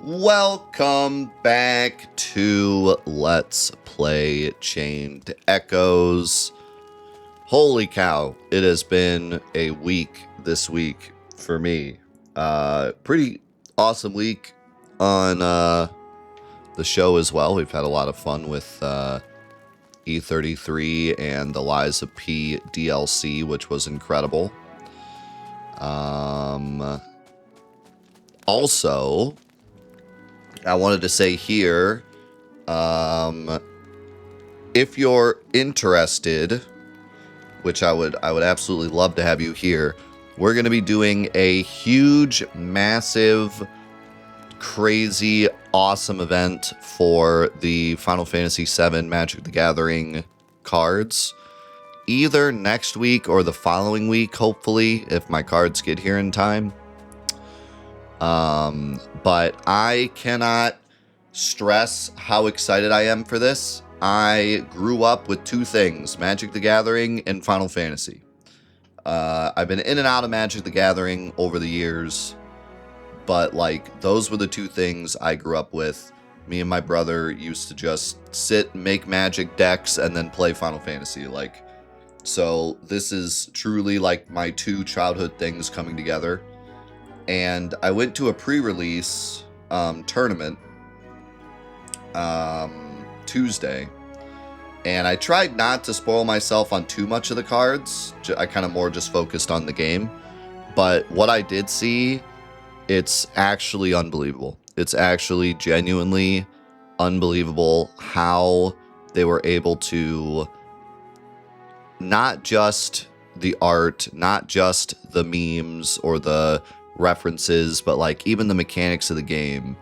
Welcome back to Let's Play Chained Echoes. Holy cow, it has been a week this week for me. Pretty awesome week on the show as well. We've had a lot of fun with E33 and the Lies of P DLC, which was incredible. Also, I wanted to say here, if you're interested, which I would absolutely love to have you here, we're going to be doing a huge, massive, crazy, awesome event for the Final Fantasy VII Magic the Gathering cards. Either next week or the following week, hopefully, if my cards get here in time. But I cannot stress how excited I am for this. I grew up with two things, Magic the Gathering and Final Fantasy. I've been in and out of Magic the Gathering over the years, but like those were the two things I grew up with. Me and my brother used to just sit, make Magic decks, and then play Final Fantasy. So this is truly like my two childhood things coming together. And I went to a pre-release tournament Tuesday, and I tried not to spoil myself on too much of the cards. I kind of more just focused on the game. But what I did see, it's actually unbelievable. It's actually genuinely unbelievable how they were able to not just the art, not just the memes or the references, but like even the mechanics of the game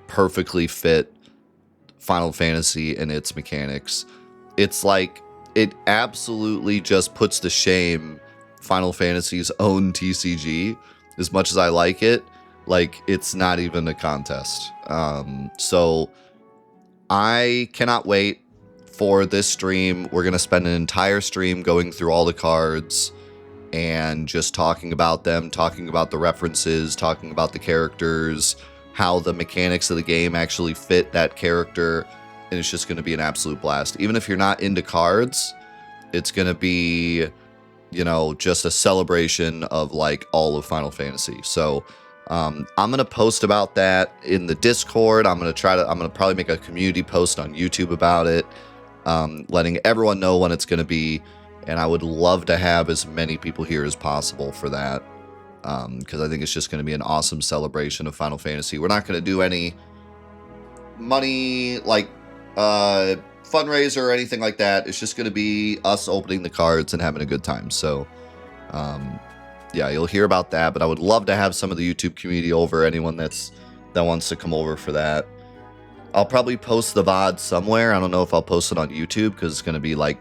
perfectly fit Final Fantasy and its mechanics. It's like it absolutely just puts to shame Final Fantasy's own TCG. As much as I like it, like it's not even a contest. So I cannot wait for this stream. We're gonna spend an entire stream going through all the cards and just talking about them, talking about the references, talking about the characters, how the mechanics of the game actually fit that character, and it's just going to be an absolute blast. Even if you're not into cards, it's going to be, you know, just a celebration of like all of Final Fantasy. So I'm going to post about that in the Discord. I'm going to probably make a community post on YouTube about it, letting everyone know when it's going to be. And I would love to have as many people here as possible for that, because I think it's just going to be an awesome celebration of Final Fantasy. We're not going to do any money, like, fundraiser or anything like that. It's just going to be us opening the cards and having a good time. So, yeah, you'll hear about that. But I would love to have some of the YouTube community over, anyone that wants to come over for that. I'll probably post the VOD somewhere. I don't know if I'll post it on YouTube because it's going to be like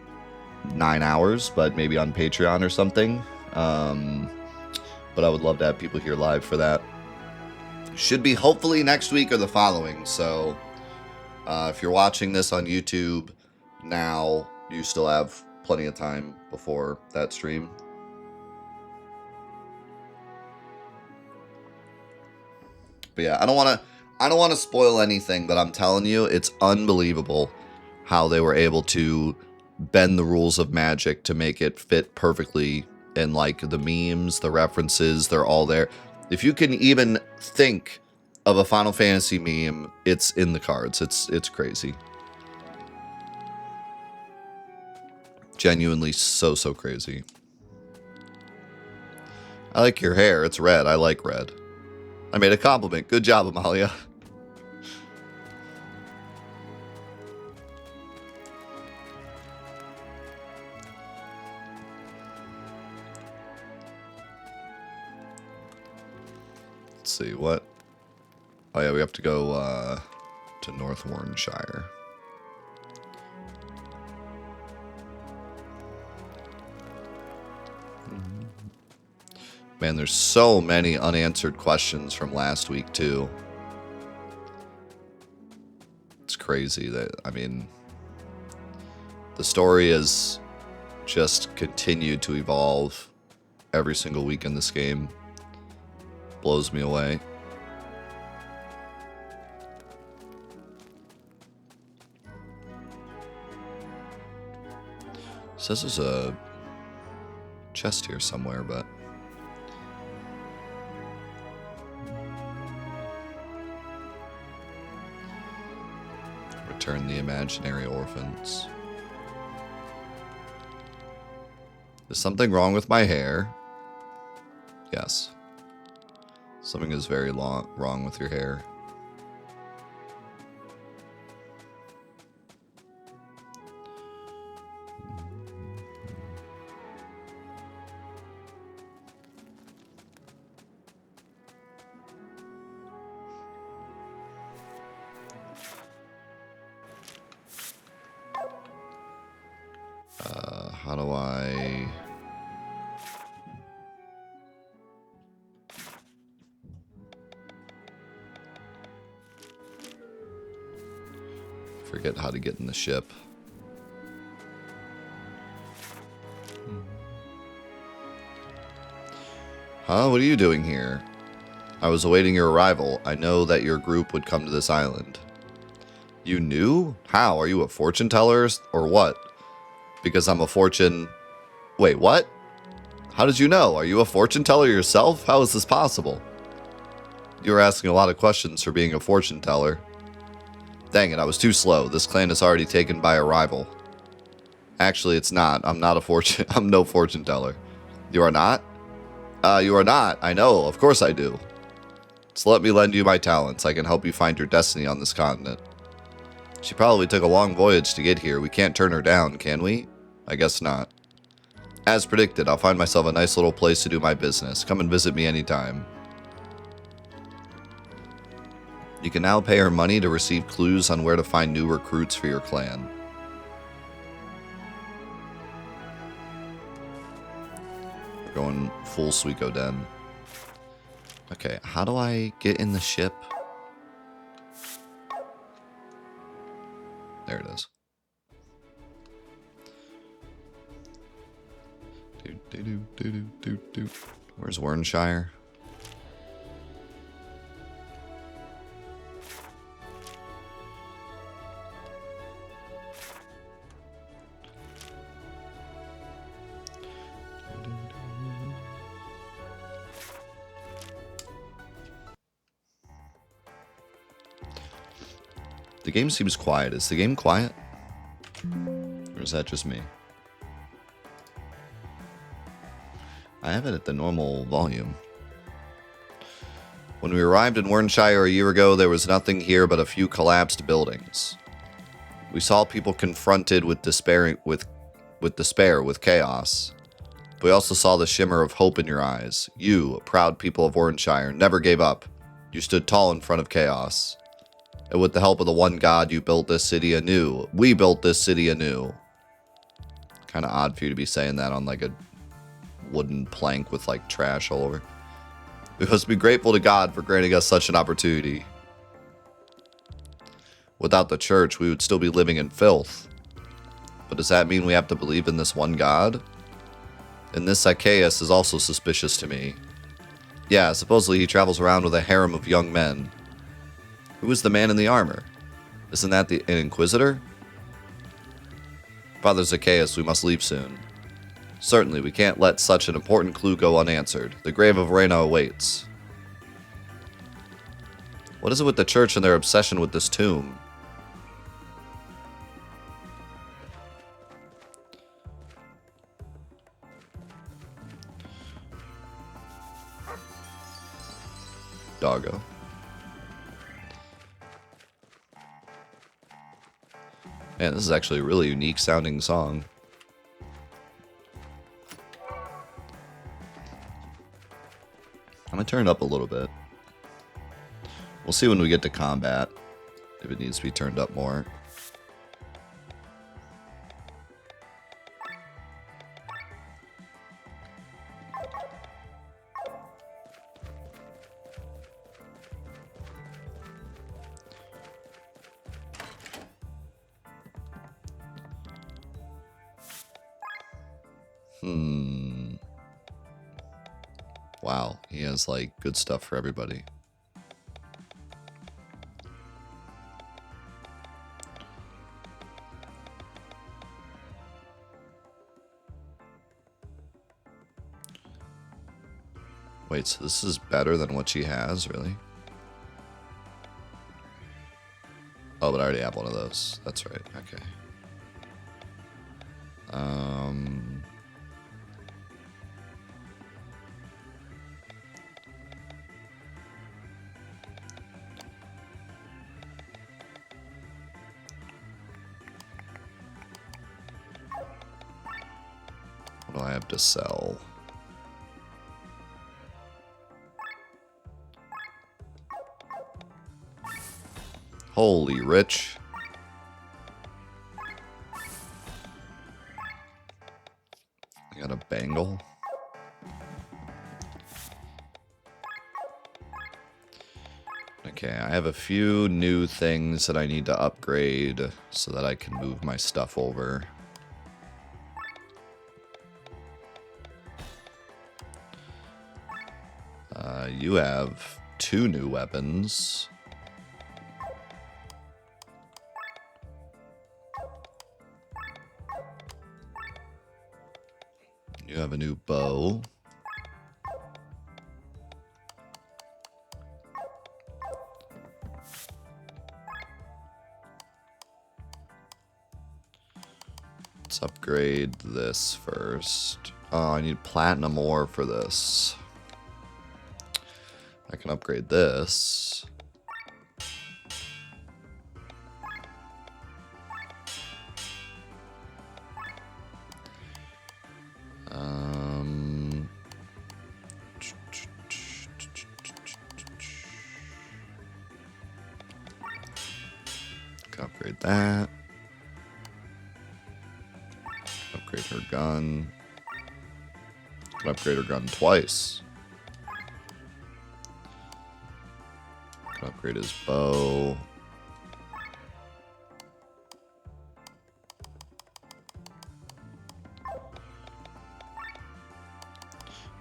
9 hours, but maybe on Patreon or something. But I would love to have people here live for that. Should be hopefully next week or the following. So if you're watching this on YouTube now, you still have plenty of time before that stream. But yeah, I don't want to spoil anything, but I'm telling you, it's unbelievable how they were able to bend the rules of Magic to make it fit perfectly. And like the memes, the references, they're all there. If you can even think of a Final Fantasy meme, it's in the cards. It's crazy. Genuinely so crazy. I like your hair. It's red. I like red. I made a compliment. Good job, Amalia. Let's see, what? Oh yeah, we have to go to North Warrenshire. Man, there's so many unanswered questions from last week too. It's crazy that, I mean, the story has just continued to evolve every single week in this game. Blows me away. says there's a chest here somewhere, but... Return the imaginary orphans. Is something wrong with my hair? Yes. Something is very wrong with your hair. How do I... Forget how to get in the ship. Huh? What are you doing here? I was awaiting your arrival. I know that your group would come to this island. You knew? How? Are you a fortune teller or what? Because I'm a fortune... Wait, what? How did you know? Are you a fortune teller yourself? How is this possible? You were asking a lot of questions for being a fortune teller. Dang it, I was too slow. This clan is already taken by a rival. Actually, it's not. I'm not a fortune... I'm no fortune teller. You are not? You are not. I know. Of course I do. So let me lend you my talents. I can help you find your destiny on this continent. She probably took a long voyage to get here. We can't turn her down, can we? I guess not. As predicted, I'll find myself a nice little place to do my business. Come and visit me anytime. You can now pay her money to receive clues on where to find new recruits for your clan. We're going full Suikoden. Okay, how do I get in the ship? There it is. Where's Wernshire? The game seems quiet. Is the game quiet? Or is that just me? I have it at the normal volume. When we arrived in Wernshire a year ago, there was nothing here but a few collapsed buildings. We saw people confronted with despair, with chaos. But we also saw the shimmer of hope in your eyes. You, proud people of Wernshire, never gave up. You stood tall in front of chaos. And with the help of the one God, you built this city anew. We built this city anew. Kind of odd for you to be saying that on like a wooden plank with like trash all over. We must be grateful to God for granting us such an opportunity. Without the church, we would still be living in filth. But does that mean we have to believe in this one God? And this Zacchaeus is also suspicious to me. Yeah, supposedly he travels around with a harem of young men. Who is the man in the armor? Isn't that an Inquisitor? Father Zacchaeus, we must leave soon. Certainly, we can't let such an important clue go unanswered. The grave of Reyna awaits. What is it with the church and their obsession with this tomb? Doggo. Man, this is actually a really unique sounding song. I'm gonna turn it up a little bit. We'll see when we get to combat if it needs to be turned up more. Wow, he has like good stuff for everybody. Wait, so this is better than what she has, really? Oh, but I already have one of those. That's right. Okay. What do I have to sell? Holy rich. I got a bangle. Okay, I have a few new things that I need to upgrade so that I can move my stuff over. You have 2 new weapons. You have a new bow. Let's upgrade this first. Oh, I need platinum ore for this. I can upgrade this. Can upgrade that. Upgrade her gun. Can upgrade her gun twice. Can upgrade his bow.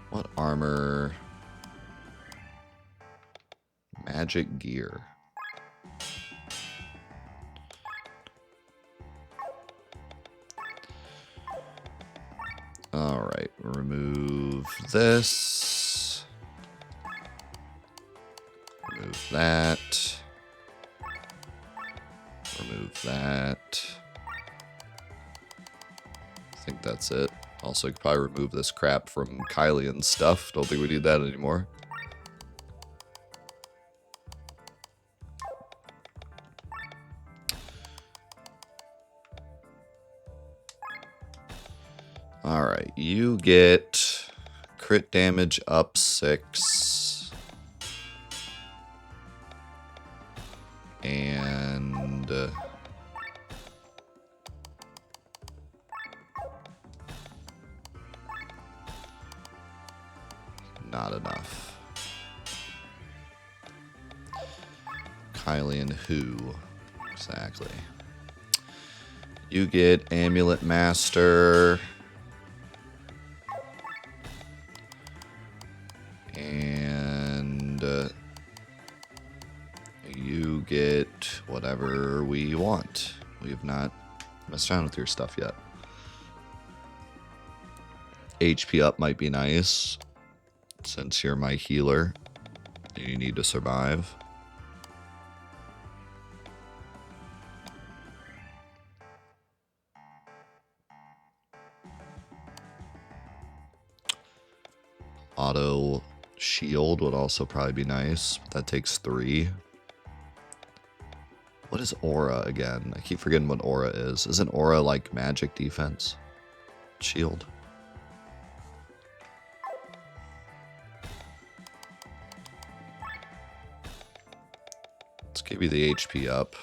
What armor? Magic gear. Alright, remove this. Remove that. Remove that. I think that's it. Also, you could probably remove this crap from Kylie and stuff. Don't think we need that anymore. Alright, you get crit damage up 6. And not enough. Kylie and who? Exactly. You get Amulet Master. And you get whatever we want. We have not messed around with your stuff yet. HP up might be nice, since you're my healer and you need to survive. Auto shield would also probably be nice. That takes 3. What is aura again? I keep forgetting what aura is. Isn't aura like magic defense? Shield. Let's give you the HP up.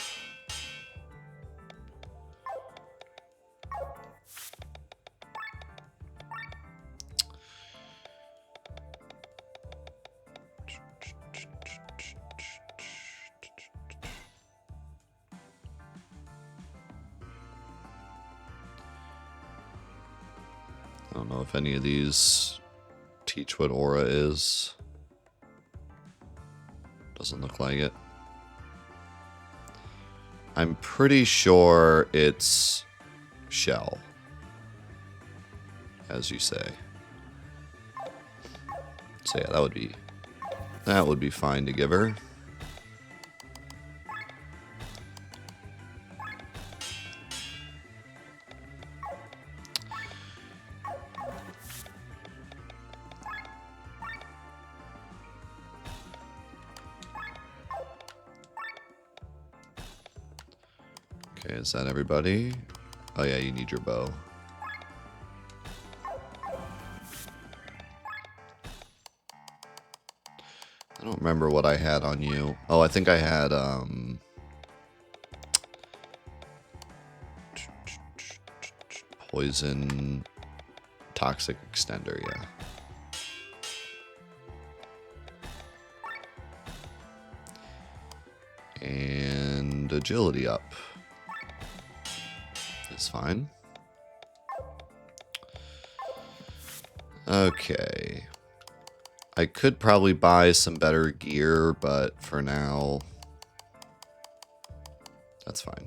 I don't know if any of these teach what aura is. Doesn't look like it. I'm pretty sure it's shell, as you say. So yeah, that would be fine to give her. Okay, is that everybody? Oh yeah, you need your bow. I don't remember what I had on you. Oh, I think I had, poison, toxic extender, yeah. And agility up. It's fine. Okay. I could probably buy some better gear, but for now, that's fine.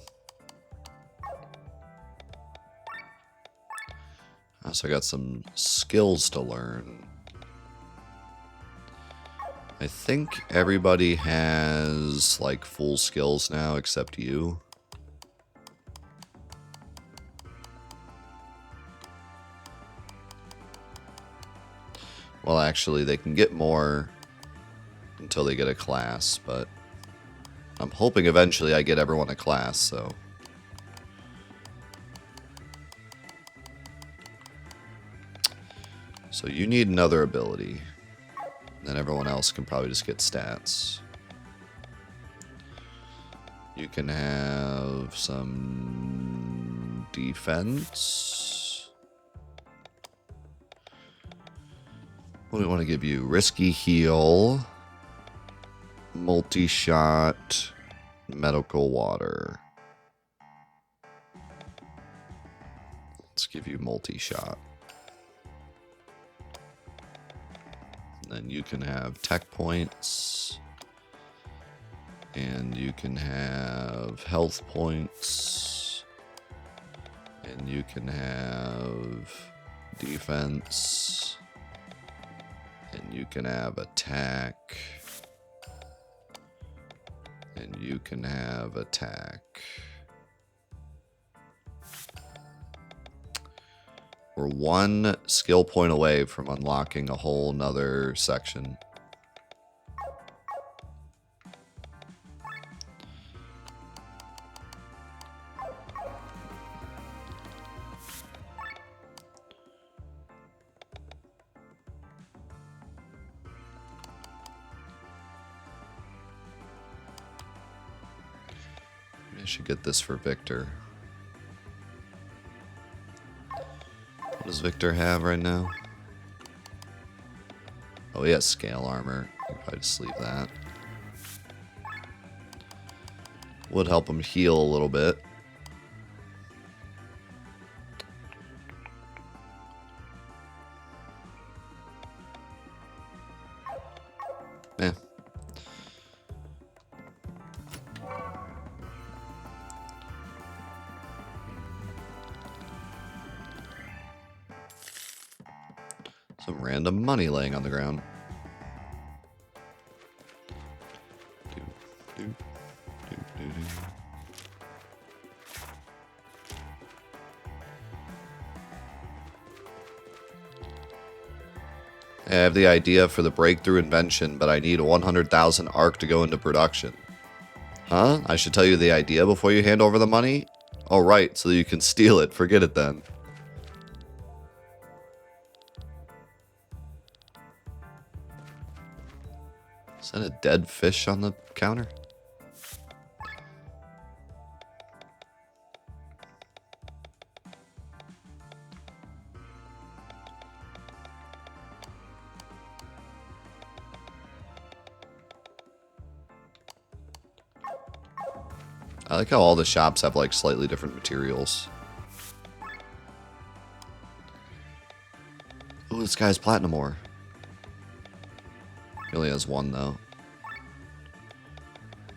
I also got some skills to learn. I think everybody has like full skills now except you. Well, actually, they can get more until they get a class, but I'm hoping eventually I get everyone a class, so. So you need another ability. Then everyone else can probably just get stats. You can have some defense. What do we want to give you? Risky heal, multi-shot, medical water. Let's give you multi-shot. Then you can have tech points. And you can have health points. And you can have defense. And you can have attack. And you can have attack. We're one skill point away from unlocking a whole nother section. I should get this for Victor. What does Victor have right now? Oh, he has scale armor. I can probably just leave that. Would help him heal a little bit. Eh. Some random money laying on the ground. I have the idea for the breakthrough invention, but I need 100,000 ARC to go into production. Huh? I should tell you the idea before you hand over the money? Oh, right, so that you can steal it. Forget it then. Is that a dead fish on the counter? I like how all the shops have like slightly different materials. Oh, this guy's platinum ore. He only has one though.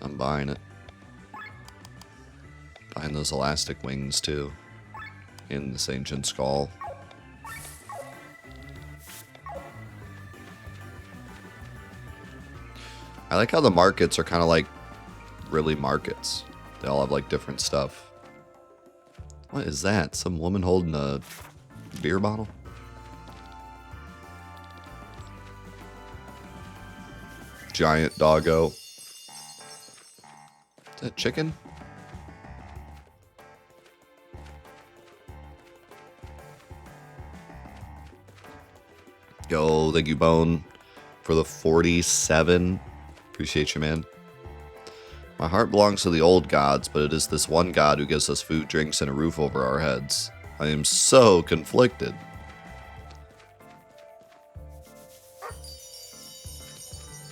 I'm buying it. Buying those elastic wings too. In this ancient skull. I like how the markets are kind of like really markets. They all have like different stuff. What is that? Some woman holding a beer bottle? Giant doggo. Is that chicken? Yo, thank you, Bone, for the 47. Appreciate you, man. My heart belongs to the old gods, but it is this one god who gives us food, drinks, and a roof over our heads. I am so conflicted.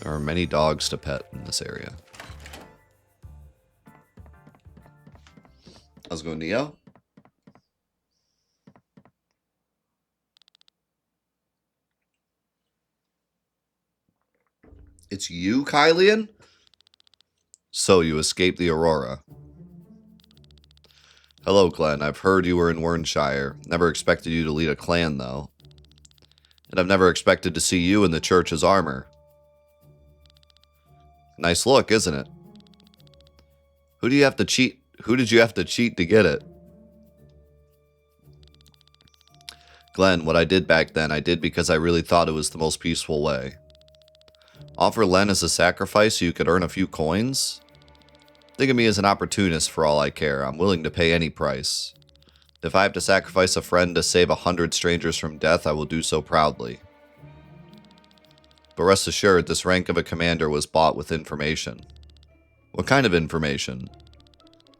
There are many dogs to pet in this area. How's it going, Neo? It's you, Kylian? So you escaped the Aurora. Hello, Glenn. I've heard you were in Wernshire. Never expected you to lead a clan, though. And I've never expected to see you in the church's armor. Nice look, isn't it? Who do you have to cheat? Who did you have to cheat to get it? Glenn, what I did back then, I did because I really thought it was the most peaceful way. Offer Len as a sacrifice so you could earn a few coins? Think of me as an opportunist for all I care. I'm willing to pay any price. If I have to sacrifice a friend to save 100 strangers from death, I will do so proudly. But rest assured, this rank of a commander was bought with information. What kind of information?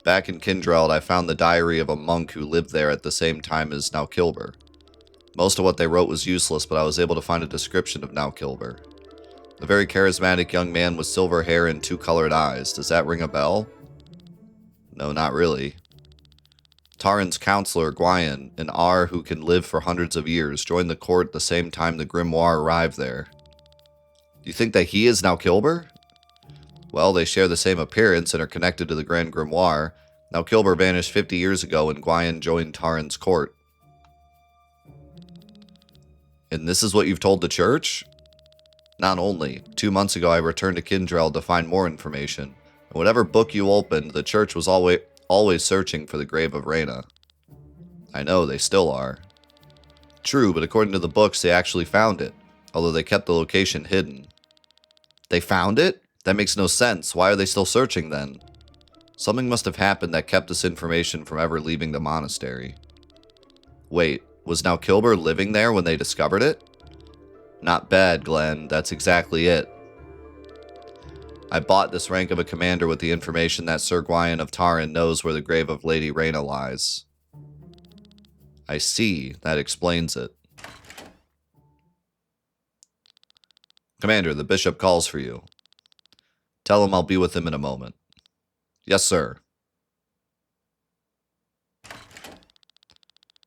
Back in Kindreld, I found the diary of a monk who lived there at the same time as Naukilber. Most of what they wrote was useless, but I was able to find a description of Naukilber. A very charismatic young man with silver hair and two colored eyes. Does that ring a bell? No, not really. Taran's counselor, Gwion, an R who can live for hundreds of years, joined the court the same time the grimoire arrived there. Do you think that he is Naukilber? Well, they share the same appearance and are connected to the Grand Grimoire. Naukilber vanished 50 years ago and Gwion joined Taran's court. And this is what you've told the church? Not only. 2 months ago I returned to Kindreld to find more information. And whatever book you opened, the church was always searching for the grave of Reyna. I know, they still are. True, but according to the books, they actually found it. Although they kept the location hidden. They found it? That makes no sense. Why are they still searching then? Something must have happened that kept this information from ever leaving the monastery. Wait, was Naukilber living there when they discovered it? Not bad, Glenn. That's exactly it. I bought this rank of a commander with the information that Sir Gwion of Taran knows where the grave of Lady Reyna lies. I see. That explains it. Commander, the bishop calls for you. Tell him I'll be with him in a moment. Yes, sir.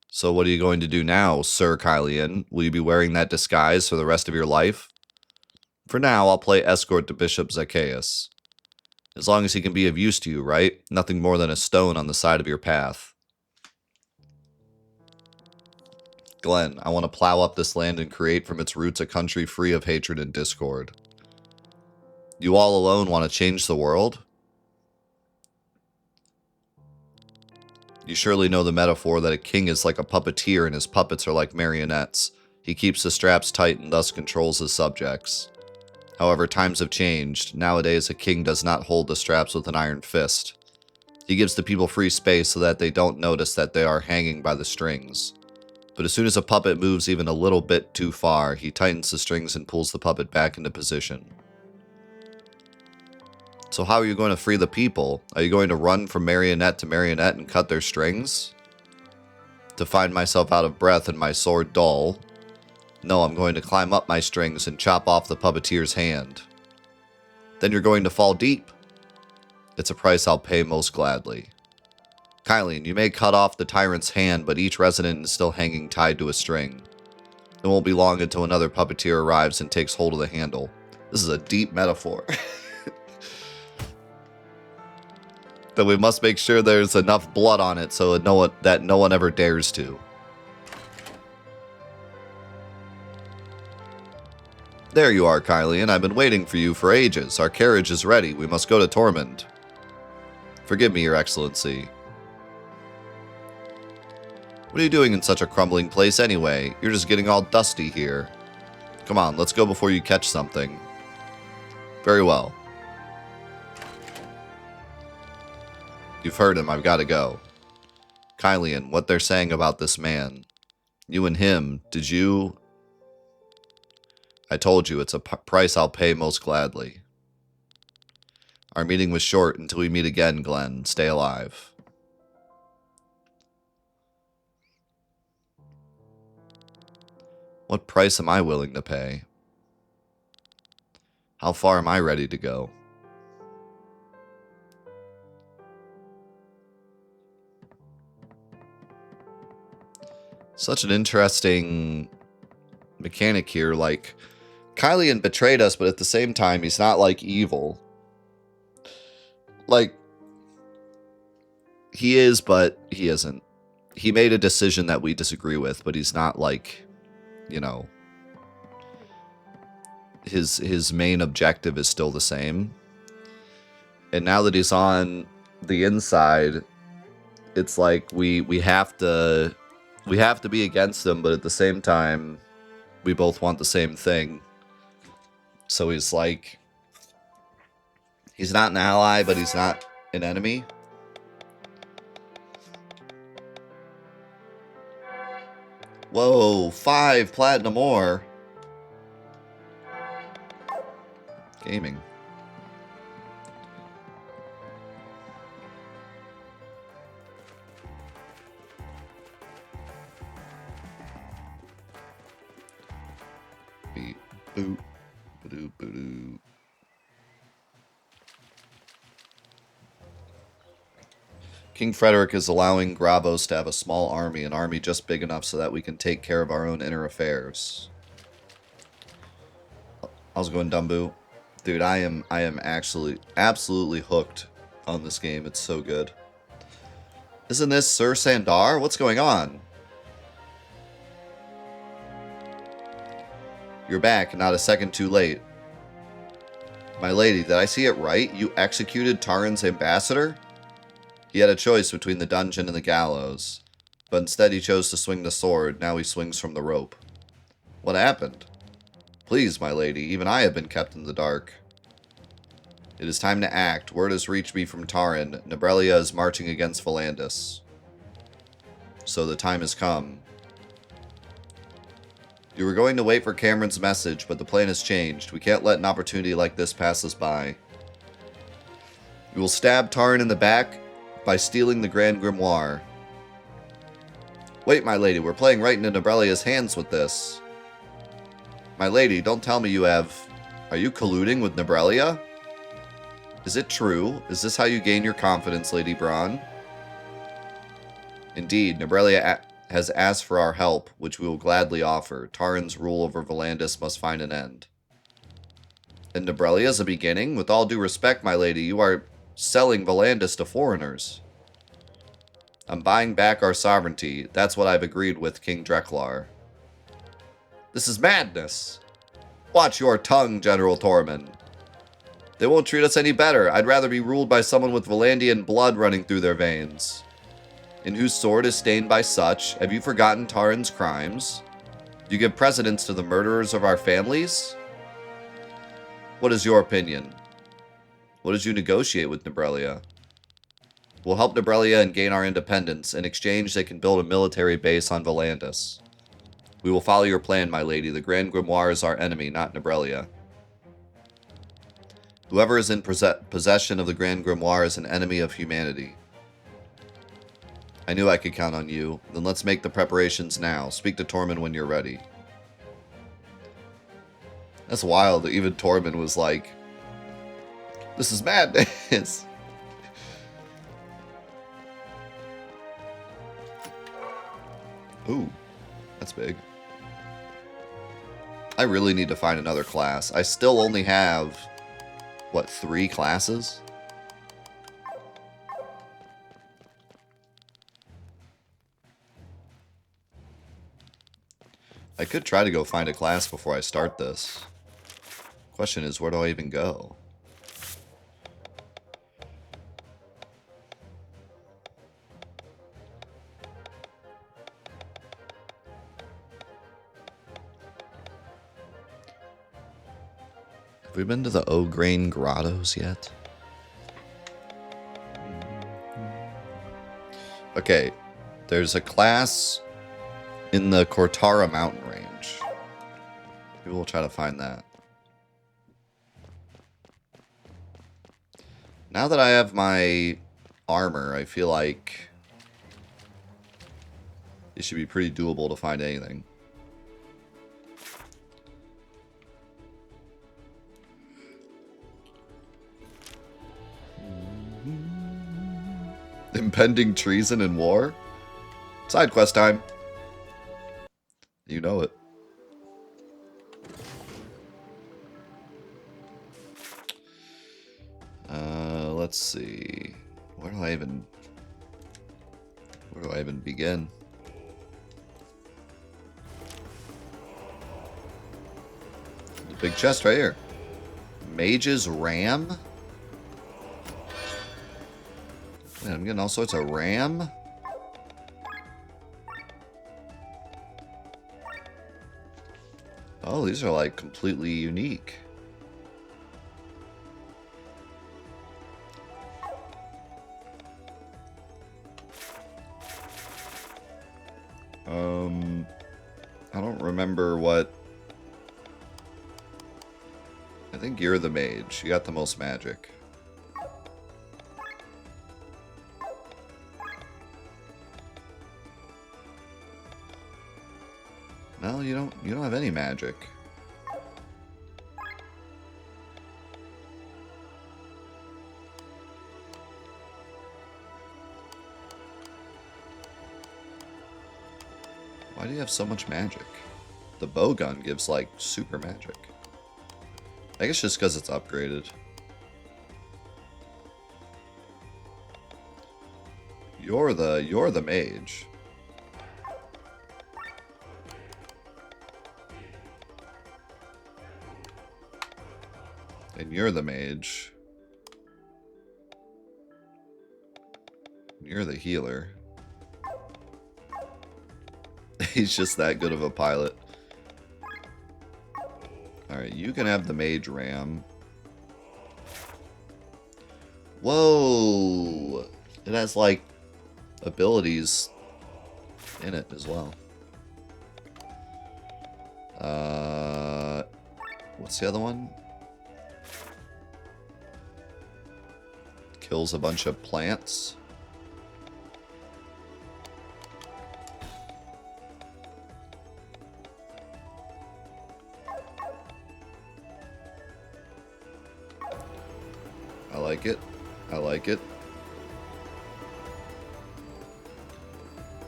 So what are you going to do now, Sir Kylian? Will you be wearing that disguise for the rest of your life? For now, I'll play escort to Bishop Zacchaeus. As long as he can be of use to you, right? Nothing more than a stone on the side of your path. Glenn, I want to plow up this land and create from its roots a country free of hatred and discord. You all alone want to change the world? You surely know the metaphor that a king is like a puppeteer and his puppets are like marionettes. He keeps the straps tight and thus controls his subjects. However, times have changed. Nowadays, a king does not hold the straps with an iron fist. He gives the people free space so that they don't notice that they are hanging by the strings. But as soon as a puppet moves even a little bit too far, he tightens the strings and pulls the puppet back into position. So how are you going to free the people? Are you going to run from marionette to marionette and cut their strings? To find myself out of breath and my sword dull? No, I'm going to climb up my strings and chop off the puppeteer's hand. Then you're going to fall deep. It's a price I'll pay most gladly. Kylian, you may cut off the tyrant's hand, but each resident is still hanging tied to a string. It won't be long until another puppeteer arrives and takes hold of the handle. This is a deep metaphor. That we must make sure there's enough blood on it so that no one ever dares to. There you are, Kylian. I've been waiting for you for ages. Our carriage is ready. We must go to Tormund. Forgive me, Your Excellency. What are you doing in such a crumbling place anyway? You're just getting all dusty here. Come on, let's go before you catch something. Very well. You've heard him. I've got to go. Kylian, what they're saying about this man. You and him, did you... I told you, it's a price I'll pay most gladly. Our meeting was short. Until we meet again, Glenn. Stay alive. What price am I willing to pay? How far am I ready to go? Such an interesting mechanic here. Like, Kylian betrayed us, but at the same time, he's not, like, evil. Like, he is, but he isn't. He made a decision that we disagree with, but he's not, like, you know, his main objective is still the same. And now that he's on the inside, it's like we have to be against him, but at the same time, we both want the same thing. So he's like, he's not an ally, but he's not an enemy. Whoa, 5 platinum ore. Gaming. Beep, boop, ba-doo, ba-doo. King Frederick is allowing Gravos to have a small army, an army just big enough so that we can take care of our own inner affairs. How's it going, Dumbu? Dude, I am absolutely hooked on this game. It's so good. Isn't this Sir Sandar? What's going on? You're back, not a second too late. My lady, did I see it right? You executed Taran's ambassador? He had a choice between the dungeon and the gallows, but instead he chose to swing the sword. Now he swings from the rope. What happened? Please, my lady, even I have been kept in the dark. It is time to act. Word has reached me from Taran. Nebrelia is marching against Volandis. So the time has come. You were going to wait for Cameron's message, but the plan has changed. We can't let an opportunity like this pass us by. You will stab Taran in the back by stealing the Grand Grimoire. Wait, my lady, we're playing right into Nebrelia's hands with this. My lady, don't tell me you have... Are you colluding with Nebrelia? Is it true? Is this how you gain your confidence, Lady Braun? Indeed, Nebrelia has asked for our help, which we will gladly offer. Taran's rule over Volandis must find an end. And Nebrelia is a beginning? With all due respect, my lady, you are selling Volandis to foreigners. I'm buying back our sovereignty. That's what I've agreed with King Dreklar. This is madness. Watch your tongue, General Tormund. They won't treat us any better. I'd rather be ruled by someone with Volandian blood running through their veins. And whose sword is stained by such. Have you forgotten Taran's crimes? Do you give precedence to the murderers of our families? What is your opinion? What did you negotiate with Nebrelia? We'll help Nebrelia and gain our independence. In exchange, they can build a military base on Volandis. We will follow your plan, my lady. The Grand Grimoire is our enemy, not Nebrelia. Whoever is in possession of the Grand Grimoire is an enemy of humanity. I knew I could count on you. Then let's make the preparations now. Speak to Tormund when you're ready. That's wild that even Tormund was like, this is madness. Ooh, that's big. I really need to find another class. I still only have, what, 3 classes? I could try to go find a class before I start this. Question is, where do I even go? Have we been to the O'Grain Grottos yet? Okay, there's a class in the Cortara mountain range. Maybe we'll try to find that. Now that I have my armor, I feel like it should be pretty doable to find anything. Impending treason and war? Side quest time. You know it. Let's see. Where do I even begin? The big chest right here. Mage's Ram? Man, I'm getting all sorts of ram. Oh, these are like completely unique. I don't remember what... I think you're the mage. You got the most magic. No, you don't have any magic. Why do you have so much magic? The bow gun gives like super magic. I guess just because it's upgraded. You're the mage. And you're the mage. You're the healer. He's just that good of a pilot. Alright, you can have the mage ram. Whoa! It has, like, abilities in it as well. What's the other one? Kills a bunch of plants. I like it. I like it.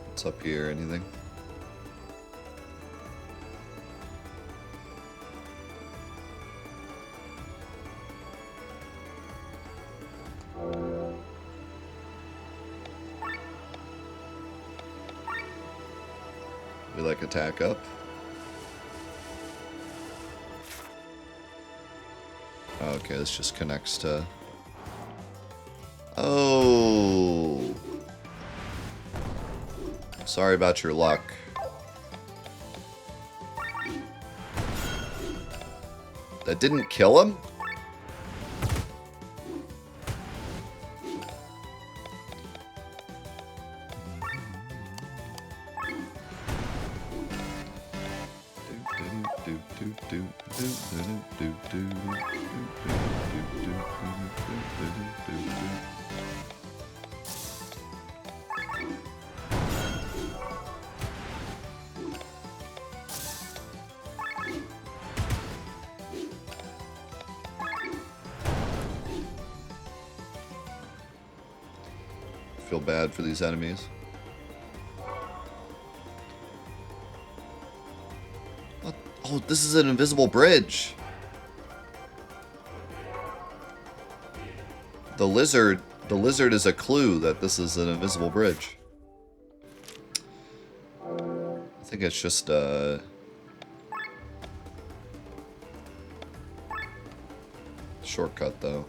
What's up here? Anything? We like attack up. Okay, this just connects to... Oh! Sorry about your luck. That didn't kill him? Feel bad for these enemies. What? Oh, this is an invisible bridge. The lizard is a clue that this is an invisible bridge. I think it's just Shortcut, though.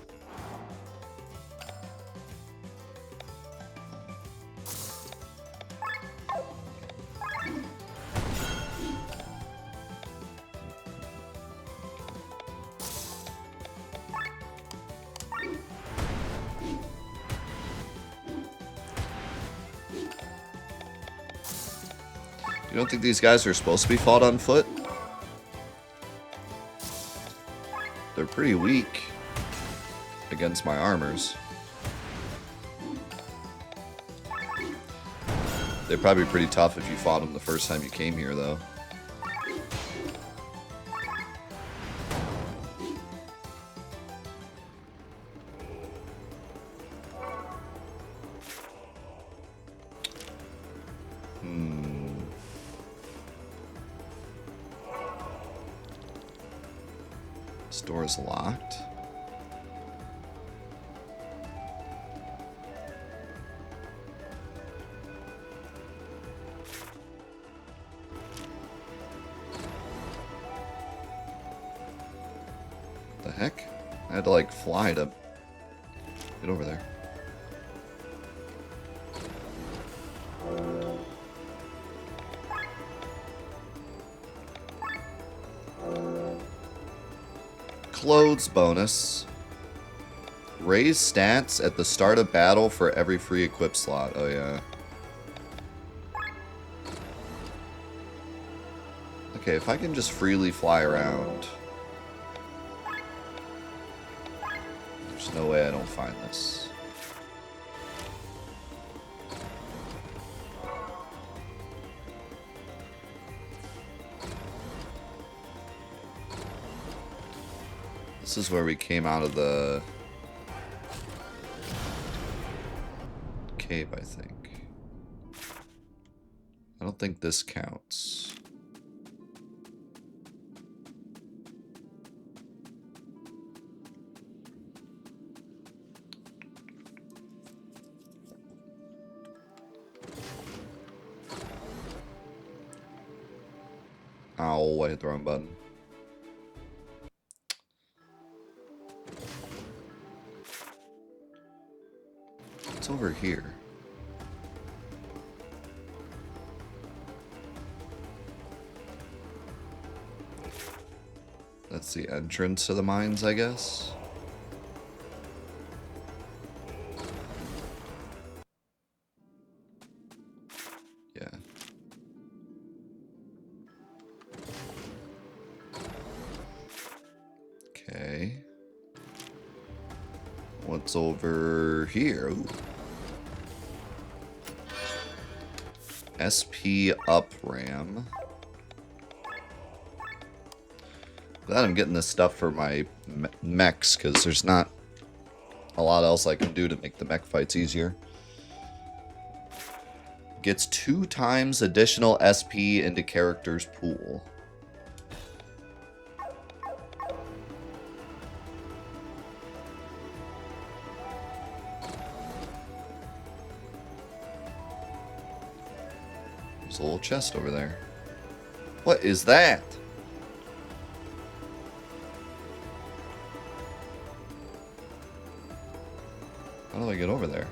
You don't think these guys are supposed to be fought on foot? They're pretty weak against my armors. They're probably pretty tough if you fought them the first time you came here, though. This door is locked. The heck? I had to like fly to get over there. Clothes bonus. Raise stats at the start of battle for every free equip slot. Oh yeah. Okay, if I can just freely fly around. There's no way I don't find this. This is where we came out of the cave, I think. I don't think this counts. Ow, I hit the wrong button. What's over here? That's the entrance to the mines, I guess. Yeah. Okay. What's over here? Ooh. SP up RAM. Glad I'm getting this stuff for my mechs, because there's not a lot else I can do to make the mech fights easier. Gets 2 times additional SP into character's pool. There's a little chest over there. What is that? How do I get over there?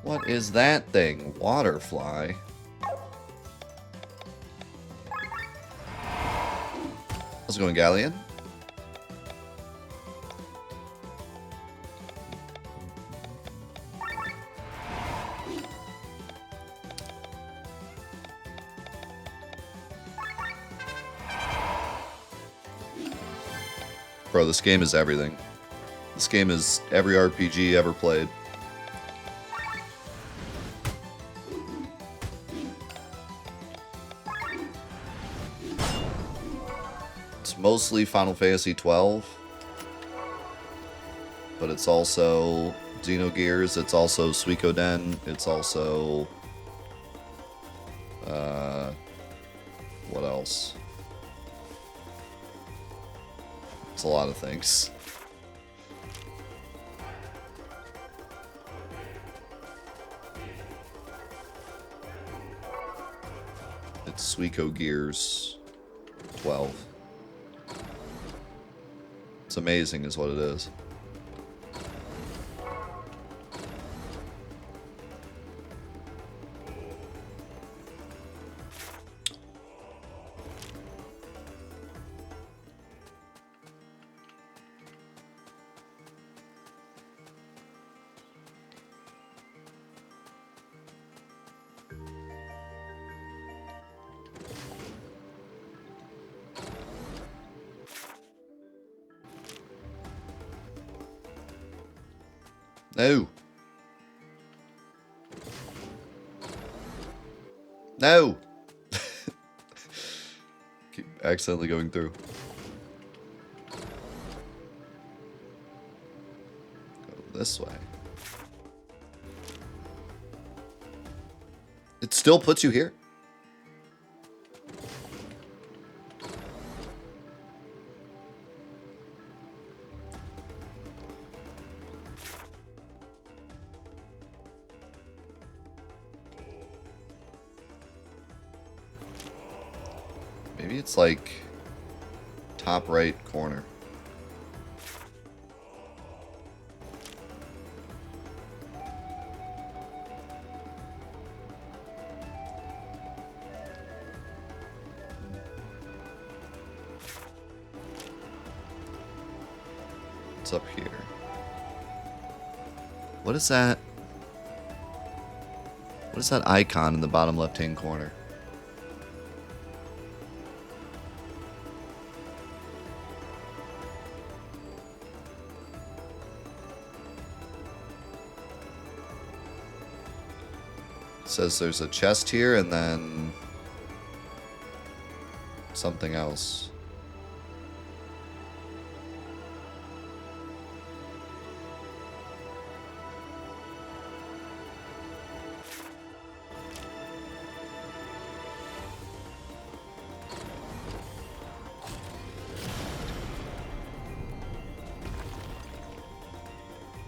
What is that thing? Waterfly? How's it going, Galleon? Bro, this game is everything. This game is every RPG ever played. It's mostly Final Fantasy 12, but it's also Xenogears, it's also Suikoden, it's also what else? It's a lot of things. It's Suico Gears 12. It's amazing is what it is. No. No. Keep accidentally going through. Go this way. It still puts you here? Maybe it's like top right corner. It's up here. What is that? What is that icon in the bottom left-hand corner? It says there's a chest here and then something else.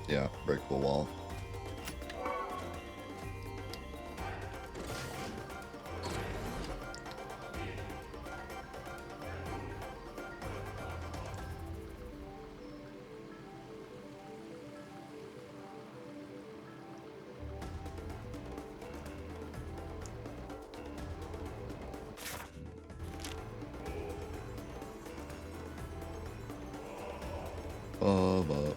Yeah, break the wall. Up.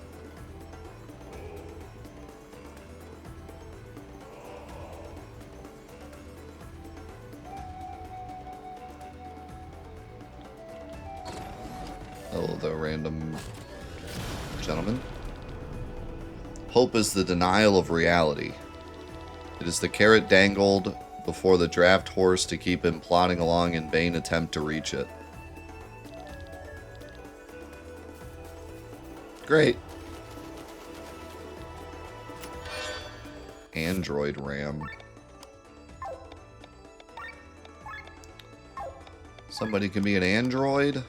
Hello there, random gentleman. Hope is the denial of reality. It is the carrot dangled before the draft horse to keep him plodding along in vain attempt to reach it. Great. Android RAM. Somebody can be an android.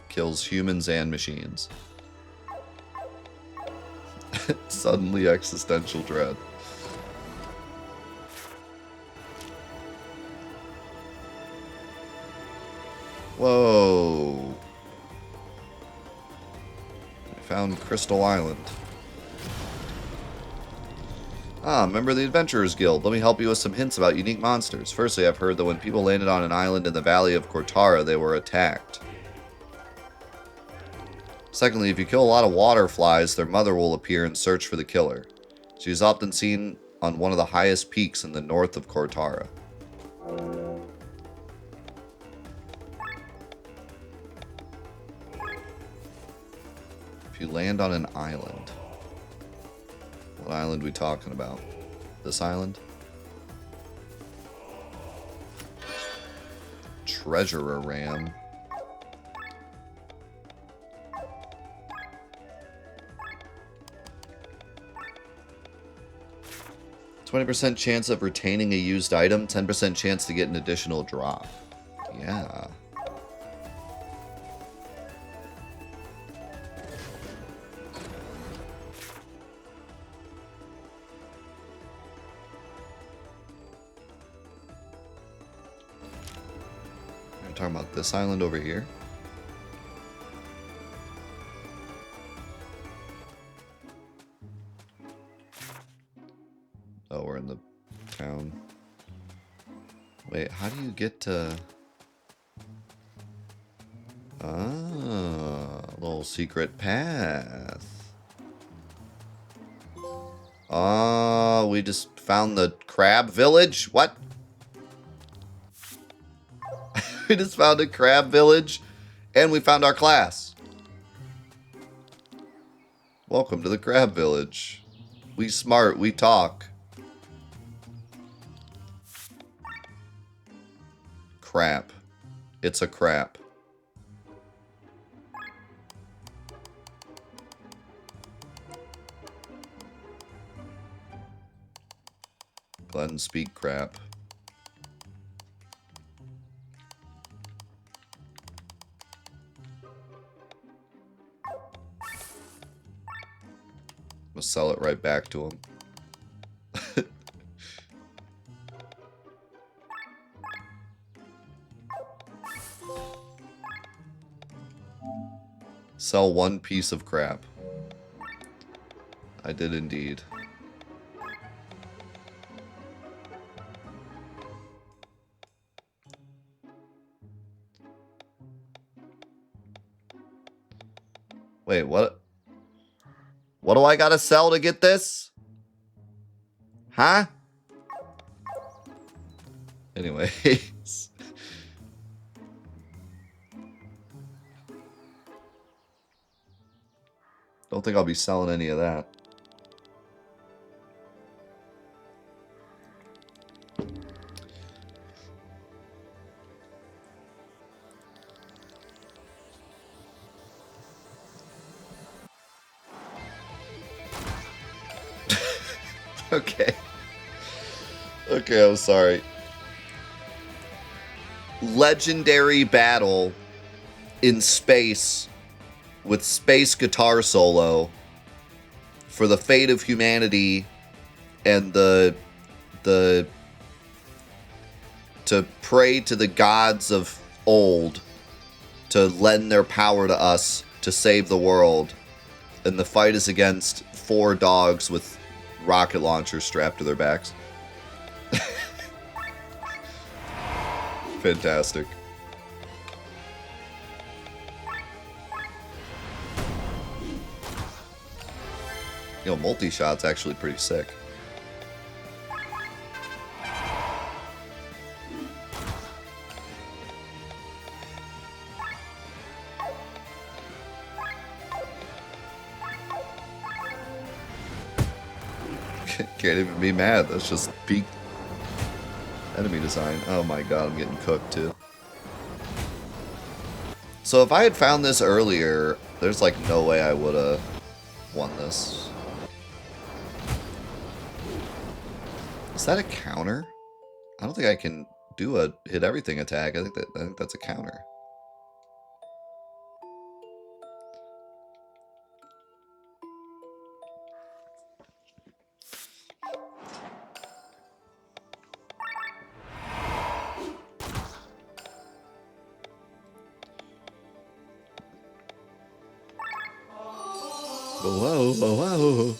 Kills humans and machines. Suddenly existential dread. Whoa. We found Crystal Island. Ah, member of the Adventurers Guild. Let me help you with some hints about unique monsters. Firstly, I've heard that when people landed on an island in the Valley of Cortara, they were attacked. Secondly, if you kill a lot of water flies, their mother will appear and search for the killer. She is often seen on one of the highest peaks in the north of Cortara. If you land on an island. What island are we talking about? This island? Treasurer Ram. 20% chance of retaining a used item, 10% chance to get an additional drop. Yeah. I'm talking about this island over here. Oh, we're in the town. Wait, how do you get to... Ah, little secret path. Oh, we just found the crab village? What? We just found a crab village, and we found our class. Welcome to the crab village. We smart, we talk. Crap. It's a crap. Go ahead and speak crap. I'm gonna sell it right back to him. Sell one piece of crap. I did indeed. Wait, what? What do I gotta sell to get this? Huh? Anyways. Don't think I'll be selling any of that. Okay. Okay, I'm sorry. Legendary battle in space with space guitar solo for the fate of humanity and to pray to the gods of old to lend their power to us to save the world. And the fight is against 4 dogs with rocket launchers strapped to their backs. Fantastic. You know, multi-shot's actually pretty sick. Can't even be mad. That's just peak enemy design. Oh my god, I'm getting cooked too. So if I had found this earlier, there's like no way I would have won this. Is that a counter? I don't think I can do a hit everything attack. I think that's a counter. Whoa, whoa, whoa.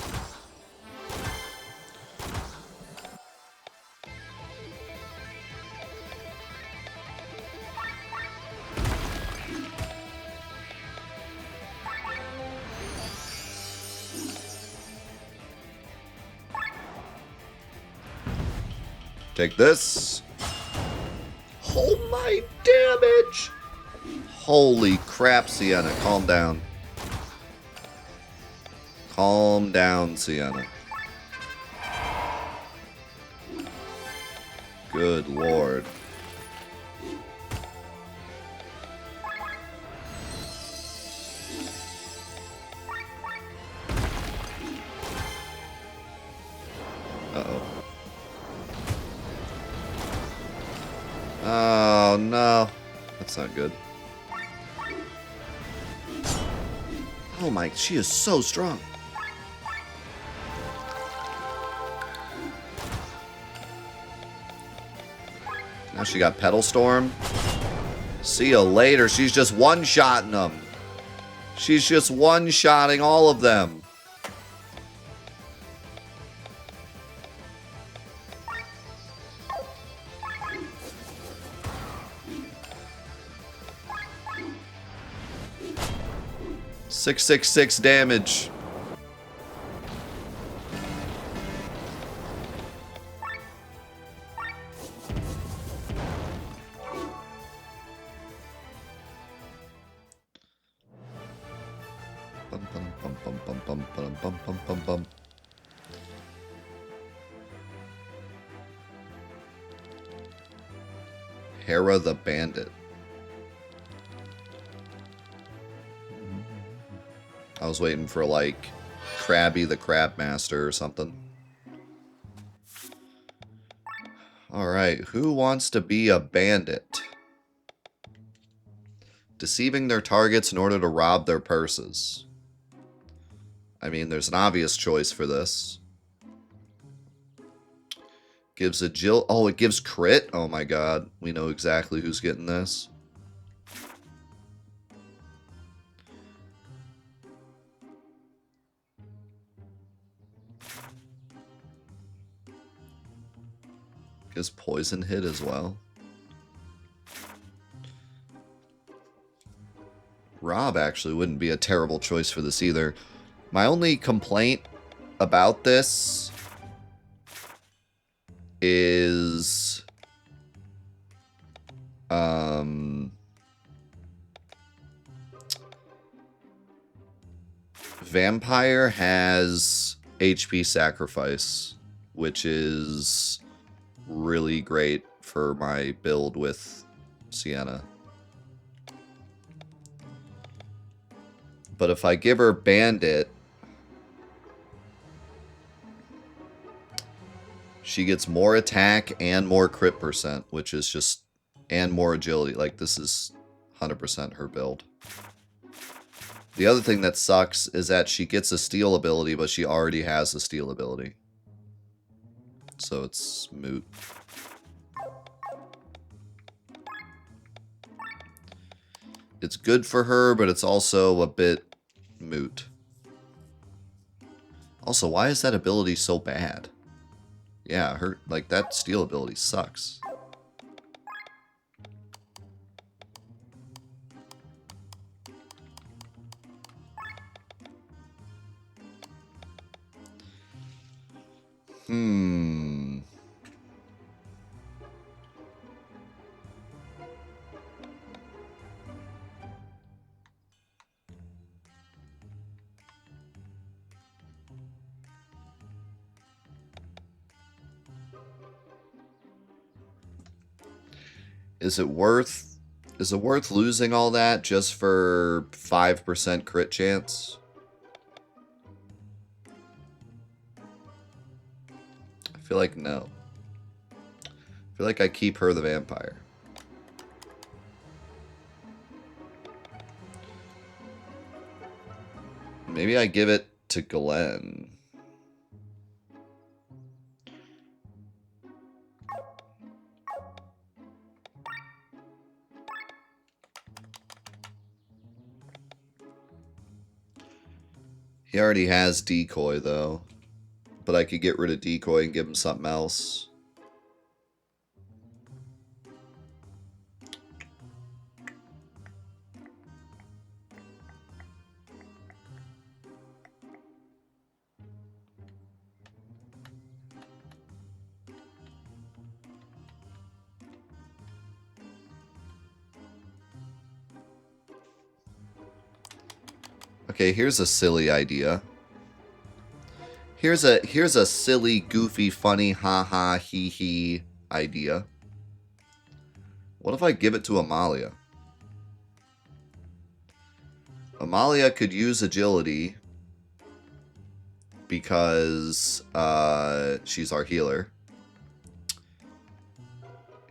Take this. Oh my damage! Holy crap, Sienna. Calm down. Calm down, Sienna. Good lord. Uh-oh. Oh, no. That's not good. Oh my, she is so strong. Now she got Pedal Storm. See you later. She's just one-shotting them. She's just one-shotting all of them. $666 damage. Hera the Bandit. I was waiting for, like, Krabby the Crabmaster or something. Alright, who wants to be a bandit? Deceiving their targets in order to rob their purses. I mean, there's an obvious choice for this. Gives agility. Oh, it gives crit? Oh my god. We know exactly who's getting this. Gives poison hit as well. Rob actually wouldn't be a terrible choice for this either. My only complaint about this is Vampire has HP sacrifice, which is really great for my build with Sienna. But if I give her Bandit, she gets more attack and more crit percent, which is just, and more agility. Like, this is 100% her build. The other thing that sucks is that she gets a steal ability, but she already has a steal ability. So it's moot. It's good for her, but it's also a bit moot. Also, why is that ability so bad? Yeah, her, like, that steal ability sucks. Is it worth losing all that just for 5% crit chance? I feel like no. I feel like I keep her the vampire. Maybe I give it to Glenn. He already has decoy, though. But I could get rid of decoy and give him something else. Okay, here's a silly idea. Here's a silly, goofy, funny, ha-ha, hee-hee idea. What if I give it to Amalia? Amalia could use agility because she's our healer.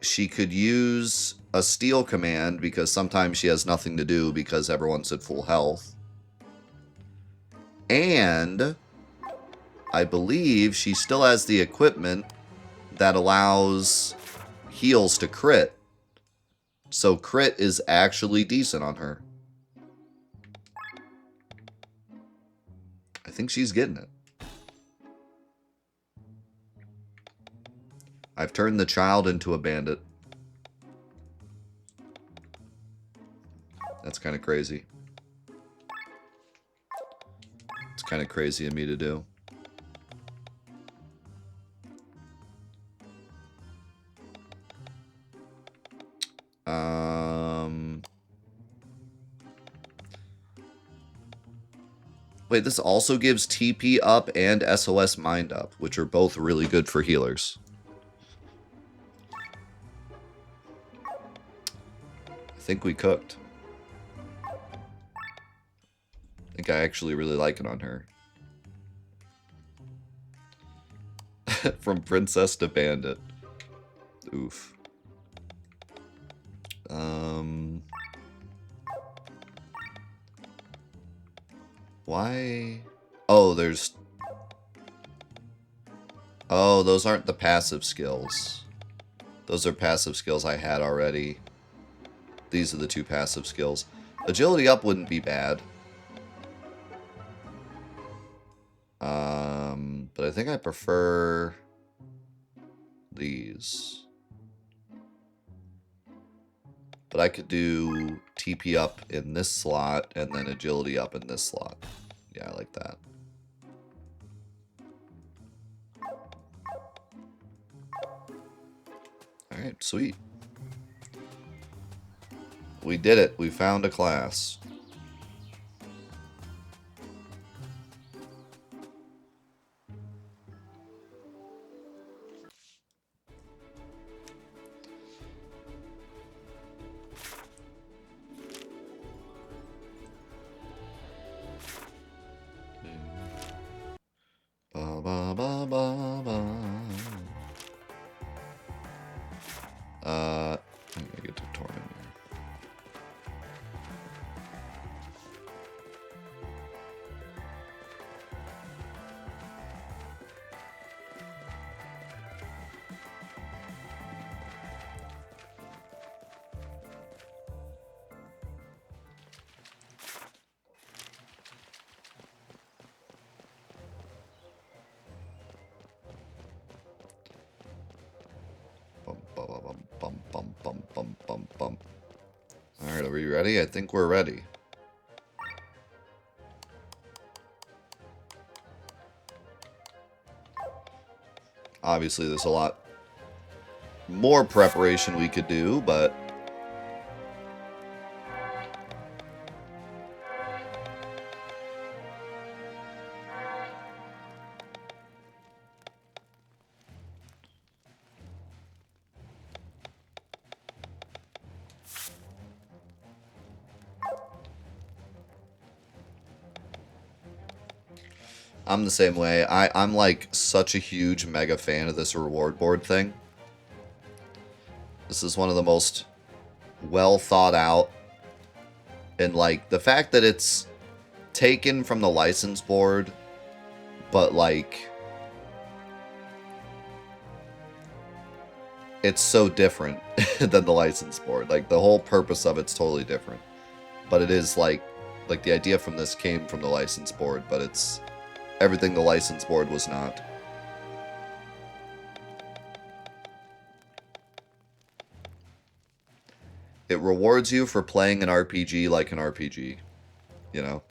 She could use a steal command because sometimes she has nothing to do because everyone's at full health. And I believe she still has the equipment that allows heals to crit. So crit is actually decent on her. I think she's getting it. I've turned the child into a bandit. That's kind of crazy. It's kind of crazy of me to do. Wait, this also gives TP up and SOS mind up, which are both really good for healers. I think we cooked. I think I actually really like it on her. From princess to bandit. Oof. Why? Oh, there's... Oh, those aren't the passive skills. Those are passive skills I had already. These are the two passive skills. Agility up wouldn't be bad. But I think I prefer these. But I could do TP up in this slot and then agility up in this slot. Yeah, I like that. Alright, sweet. We did it. We found a class. Ba, ba, ba, ba, ba. I'm gonna get to torment here. Bum, bum, bum, bum, bum, bum, bum, bum. Alright, are we ready? I think we're ready. Obviously, there's a lot more preparation we could do, but... I'm the same way. I'm like such a huge mega fan of this reward board thing. This is one of the most well thought out. And like the fact that it's taken from the license board, but like it's so different than the license board. Like the whole purpose of it's totally different. But it is like the idea from this came from the license board, but it's everything the license board was not. It rewards you for playing an RPG like an RPG, you know?